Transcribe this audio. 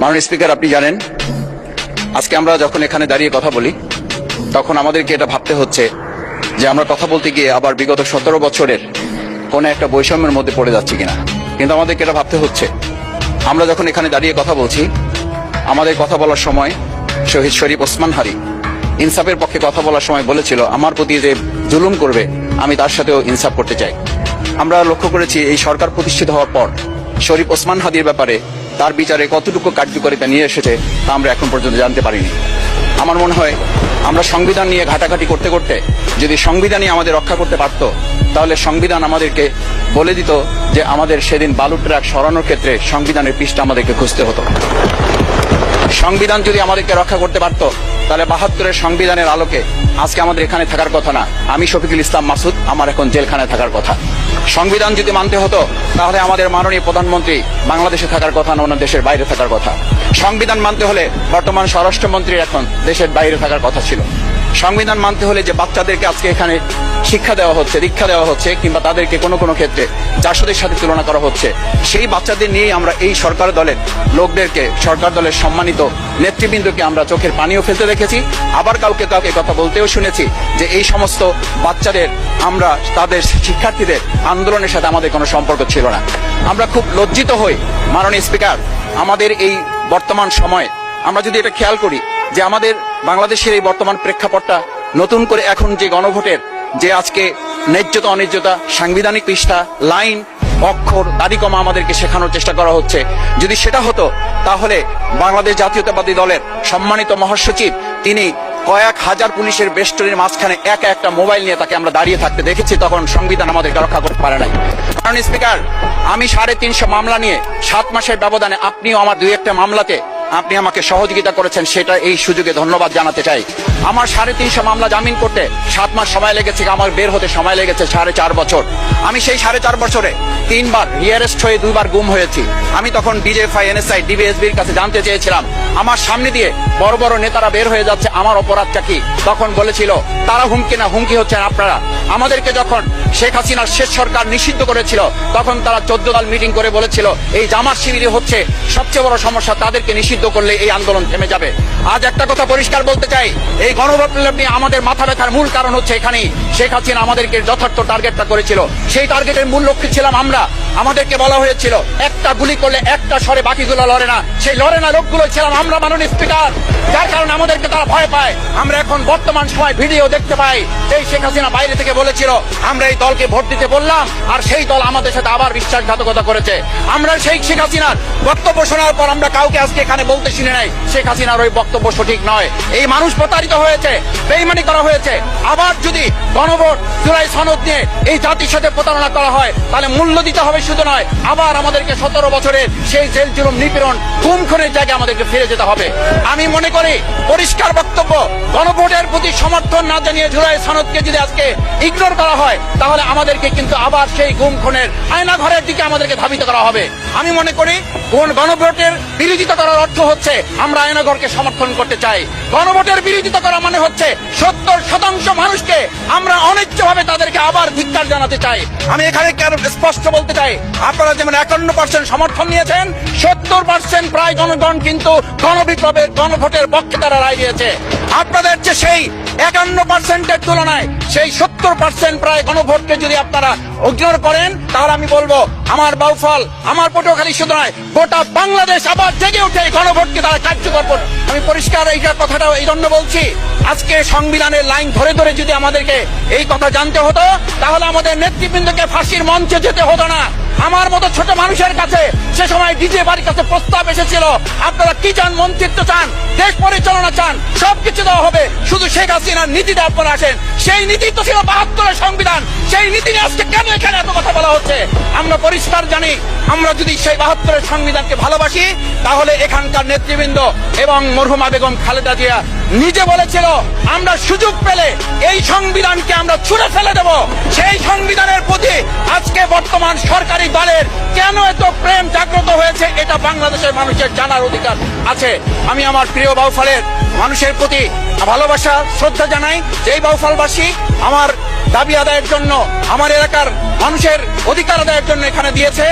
মাননীয় স্পিকার, আপনি জানেন আজকে আমরা যখন এখানে দাঁড়িয়ে কথা বলি তখন আমাদেরকে এটা ভাবতে হচ্ছে যে আমরা কথা বলতে গিয়ে আবার বিগত 17 বছরের কোনো একটা বৈষম্যের মধ্যে পড়ে যাচ্ছি কিনা। কিন্তু আমাদেরকে এটা ভাবতে হচ্ছে, আমরা যখন এখানে দাঁড়িয়ে কথা বলছি, আমাদের কথা বলার সময় শহীদ শরীফ ওসমান হাদি ইনসাফের পক্ষে কথা বলার সময় বলেছিল, আমার প্রতি যে জুলুম করবে আমি তার সাথেও ইনসাফ করতে চাই। আমরা লক্ষ্য করেছি এই সরকার প্রতিষ্ঠিত হওয়ার পর শরীফ ওসমান হাদির ব্যাপারে তার বিচারে কতটুকু কার্যকারিতা নিয়ে এসেছে তা আমরা এখন পর্যন্ত জানতে পারিনি। আমার মনে হয় আমরা সংবিধান নিয়ে ঘাটাঘাটি করতে করতে যদি সংবিধানই আমাদের রক্ষা করতে পারত, তাহলে সংবিধান আমাদেরকে বলে দিত যে আমাদের সেদিন বালু ট্রাক সরানোর ক্ষেত্রে সংবিধানের পৃষ্ঠা আমাদেরকে খুঁজতে হতো। সংবিধান যদি আমাদেরকে রক্ষা করতে পারত, তাহলে 72-এর সংবিধানের আলোকে আজকে আমাদের এখানে থাকার কথা না, আমি শফিকুল ইসলাম মাসুদ আমার এখন জেলখানায় থাকার কথা। সংবিধান যদি মানতে হতো, তাহলে আমাদের মাননীয় প্রধানমন্ত্রী বাংলাদেশে থাকার কথা না, অন্য দেশের বাইরে থাকার কথা। সংবিধান মানতে হলে বর্তমান স্বরাষ্ট্রমন্ত্রীর এখন দেশের বাইরে থাকার কথা ছিল। সংবিধান মানতে হলে যে বাচ্চাদেরকে আজকে এখানে শিক্ষা দেওয়া হচ্ছে, দীক্ষা দেওয়া হচ্ছে, কিংবা তাদেরকে কোনো কোনো ক্ষেত্রে জাসদের সাথে তুলনা করা হচ্ছে, সেই বাচ্চাদের নিয়েই আমরা এই সরকার দলের লোকদেরকে, সরকার দলের সম্মানিত নেতৃবৃন্দকে আমরা চোখের পানিও ফেলতে দেখেছি। আবার কাউকে কাউকে কথা বলতেও শুনেছি যে এই সমস্ত বাচ্চাদের, আমরা তাদের শিক্ষার্থীদের আন্দোলনের সাথে আমাদের কোনো সম্পর্ক ছিল না। আমরা খুব লজ্জিত হই মাননীয় স্পিকার, আমাদের এই বর্তমান সময়ে আমরা যদি এটা খেয়াল করি যে আমাদের বাংলাদেশের এই বর্তমান প্রেক্ষাপটটা নতুন করে এখন যে গণভোটের যে আজকে ন্যায্যতা অন্যায্যতা, সাংবিধানিক পৃষ্ঠা, লাইন, অক্ষর, দাড়িকমা আমাদেরকে শেখানোর চেষ্টা করা হচ্ছে, যদি সেটা হতো তাহলে বাংলাদেশ জাতীয়তাবাদী দলের সম্মানিত মহাসচিব তিনি কয়েক হাজার পুলিশের বেষ্টনীর মাঝখানে একা একটা মোবাইল নিয়ে তাকে আমরা দাঁড়িয়ে থাকতে দেখেছি, তখন সংবিধান আমাদেরকে রক্ষা করতে পারে নাই। কারণ স্পিকার, আমি 350 মামলা নিয়ে 7 মাসের ব্যবধানে, আপনিও আমার 2-1টা মামলাতে আপনি আমাকে সহযোগিতা করেছেন, সেটা এই সুযোগে ধন্যবাদ জানাতে চাই। আমার 350 মামলা জামিন করতে 7 মাস সময় লেগেছে, আমার বের হতে সময় লেগেছে 4.5 বছর। আমি সেই 4.5 বছরে 3 বার রিয়ারেস্ট হয়ে 2 বার গুম হয়েছি। আমি তখন ডিজিএফআই, এনএসআই, ডিবিএসবির কাছে জানতে চেয়েছিলাম, আমার সামনে দিয়ে বড় বড় নেতারা বের হয়ে যাচ্ছে, আমার অপরাধটা কি? তখন বলেছিল তারা হুমকি না, হুমকি হচ্ছেন আপনারা। আমাদেরকে যখন শেখ হাসিনার শেষ সরকার নিষিদ্ধ করেছিল, তখন তারা 14 দল মিটিং করে বলেছিল এই জামাত শিবির হচ্ছে সবচেয়ে বড় সমস্যা, তাদেরকে নিষিদ্ধ করলে এই আন্দোলন থেমে যাবে। আজ একটা কথা পরিষ্কার বলতে চাই, এই গণবিপ্লব নিয়ে আমাদের মাথা ব্যথার মূল কারণ হচ্ছে এখানেই শেখ হাসিনা আমাদেরকে যথার্থ টার্গেটটা করেছিল। সেই টার্গেটের মূল লক্ষ্য ছিলাম আমরা। আমাদেরকে বলা হয়েছিল একটা গুলি করলে একটা সরে বাকিগুলো লড়ে না, সেই লড়ে না লোকগুলো ছিলাম আমরা মাননীয় স্পিকার, যার কারণে আমাদেরকে তারা ভয় পায়। আমরা এখন বর্তমান সময় ভিডিও দেখতে পাই, এই শেখ হাসিনা বাইরে থেকে বলেছিল আমরা এই দলকে ভোট দিতে বললাম, আর সেই দল আমাদের সাথে আবার বিশ্বাসঘাতকতা করেছে। আমরা সেই শেখ হাসিনার বক্তব্য শোনার পর আমরা কাউকে আজকে এখানে বলতে শুনে নাই শেখ হাসিনার ওই বক্তব্য সঠিক নয়, এই মানুষ প্রতারিত হয়েছে, বেইমানি করা হয়েছে। আবার যদি গণভোট, জুলাই সনদ নিয়ে এই জাতির সাথে প্রতারণা করা হয়, তাহলে মূল্য দিতে হবে শুধু নয়, আবার আমাদেরকে 17 বছরের সেই জেল জুলুম, নিপীড়ন, খুন খুনের জায়গায় আমাদেরকে ফিরে যেতে হবে। আমি মনে করি পরিষ্কার বক্তব্য, গণভোটের প্রতি সমর্থন না জানিয়ে জুলাই সনদকে যদি আজকে ইগনোর করা হয়, তাহলে আমাদেরকে কিন্তু আবার সেই গুম খুনের আয়না ঘরের দিকে আমাদেরকে ধাবিত করা হবে। আমি মনে করি গণভোটের বিরোধিতা করার অর্থ হচ্ছে আমরা আয়নাঘরকে সমর্থন করতে চাই। গণভোটের বিরোধিতা করা মানে হচ্ছে 70% মানুষকে আমরা অনিচ্ছভাবে তাদেরকে আবার ধিক্কার জানাতে চাই। আমি এখানে স্পষ্ট বলতে চাই, আপনারা যেমন 51% সমর্থন নিয়েছেন, 70% প্রায় জনগণ কিন্তু গণবিপ্লবের, গণভোটের পক্ষে তারা রায় দিয়েছে। আপনাদের যে সেই 51%-এর তুলনায় সেই 70% প্রায় গণভোটকে যদি আপনারা ইগনোর করেন, তাহলে আমি বলবো আমার বাউফল, আমার পটুয়াখালী শুধু নয়, গোটা বাংলাদেশ আবার জেগে উঠে গণভোটকে তারা কার্যকর করবে। আমি পরিষ্কার এই কথাটা এই জন্য বলছি, আজকে সংবিধানের লাইন ধরে ধরে যদি আমাদেরকে এই কথা জানতে হতো, তাহলে আমাদের নেতৃবৃন্দকে ফাঁসির মঞ্চে যেতে হতো না। আমার মতো ছোট মানুষের কাছে সে সময় ডিজে বাড়ির কাছে প্রস্তাব এসেছিল, আপনারা কি চান? মন্ত্রিত্ব চান, দেশ পরিচালনা চান, সবকিছু দেওয়া হবে, শুধু শেখ হাসিনার নীতিতে আপনারা আসেন। সেই নীতি তো ছিল 72-এর সংবিধান, সেই নীতি নিয়ে আজকে কেন এখানে এত কথা বলা হচ্ছে? আমরা পরিষ্কার জানি, আমরা যদি সেই 72-এর সংবিধানকে ভালোবাসি, তাহলে এখানকার নেতৃবৃন্দ এবং মরহুমা বেগম খালেদা জিয়া নিজে বলেছিল আমরা সুযোগ পেলে এই সংবিধানকে আমরা ছুঁড়ে ফেলে দেব। সেই সংবিধানের প্রতি আজকে বর্তমান সরকারি দলের কেন এত প্রেম জাগ্রত হয়েছে, এটা বাংলাদেশের মানুষের জানার অধিকার আছে। আমি আমার প্রিয় বাউফলের মানুষের প্রতি ভালোবাসা, শ্রদ্ধা জানাই। যেই বাউফলবাসী আমার দাবি আদায়ের জন্য, আমার এলাকার মানুষের অধিকার আদায়ের জন্য এখানে দিয়েছে,